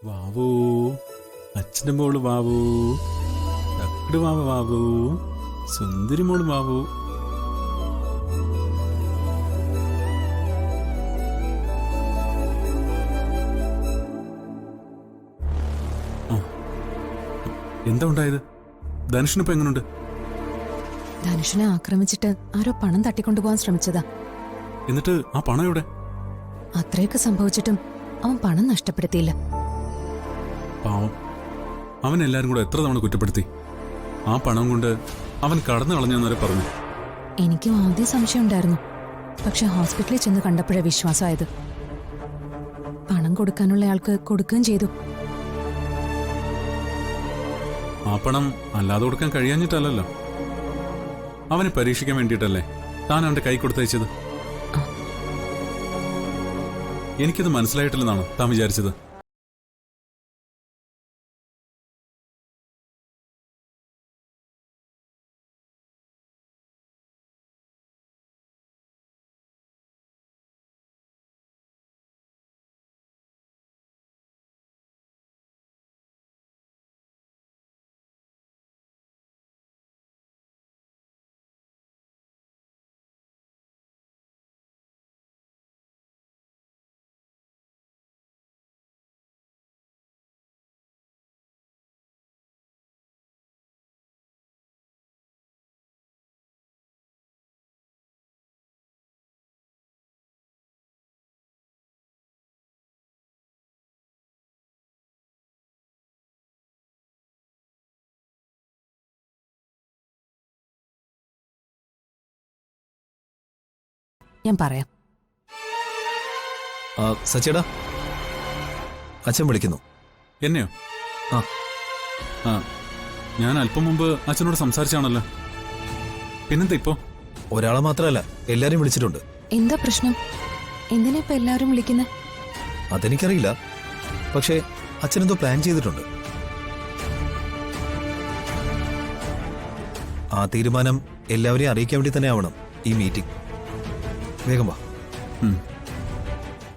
വാവൂ, അച്ഛൻ്റെ മോള് വാവൂ, ചക്കട് മാവ വാവൂ, സുന്ദരി മോള് വാവൂ. എന്താ ഉണ്ടായത്? ധനുഷിനിപ്പോ എങ്ങനുണ്ട്? ധനുഷിനെ ആക്രമിച്ചിട്ട് ആരോ പണം തട്ടിക്കൊണ്ടുപോകാൻ ശ്രമിച്ചതാ. എന്നിട്ട് ആ പണം എവിടെ? അത്രയൊക്കെ സംഭവിച്ചിട്ടും അവൻ പണം നഷ്ടപ്പെടുത്തിയില്ല. പാവം, അവൻ എല്ലാരും കൂടെ എത്ര തവണ കുറ്റപ്പെടുത്തി. ആ പണം കൊണ്ട് അവൻ കടന്നു കളഞ്ഞെന്നവരെ പറഞ്ഞു. എനിക്കും ആദ്യം സംശയം ഉണ്ടായിരുന്നു. പക്ഷെ ഹോസ്പിറ്റലിൽ ചെന്ന് കണ്ടപ്പോഴേ വിശ്വാസമായത്. പണം കൊടുക്കാനുള്ള ആൾക്ക് കൊടുക്കുകയും ചെയ്തു. ആ പണം അല്ലാതെ കൊടുക്കാൻ കഴിയാഞ്ഞിട്ടല്ലോ, അവനെ പരീക്ഷിക്കാൻ വേണ്ടിയിട്ടല്ലേ താൻ അവന്റെ കൈ കൊടുത്തയച്ചത്. എനിക്കത് മനസ്സിലായിട്ടില്ലെന്നാണ് താൻ വിചാരിച്ചത്. ഞാൻ പറയാം. സച്ചേടാ, അച്ഛൻ വിളിക്കുന്നു. എന്നെയോ? ആ ആ, ഞാൻ അല്പം മുമ്പ് അച്ഛനോട് സംസാരിച്ചാണല്ലോ. പിന്നെന്താ ഇപ്പോ? ഒരാളെ മാത്രമല്ല, എല്ലാരും വിളിച്ചിട്ടുണ്ട്. എന്താ പ്രശ്നം? എന്തിനാ ഇപ്പൊ എല്ലാവരും വിളിക്കുന്നത്? അതെനിക്കറിയില്ല, പക്ഷേ അച്ഛനെന്തോ പ്ലാൻ ചെയ്തിട്ടുണ്ട്. ആ തീരുമാനം എല്ലാവരെയും അറിയിക്കാൻ വേണ്ടി തന്നെ ആവണം ഈ മീറ്റിംഗ്. വേഗം വാ.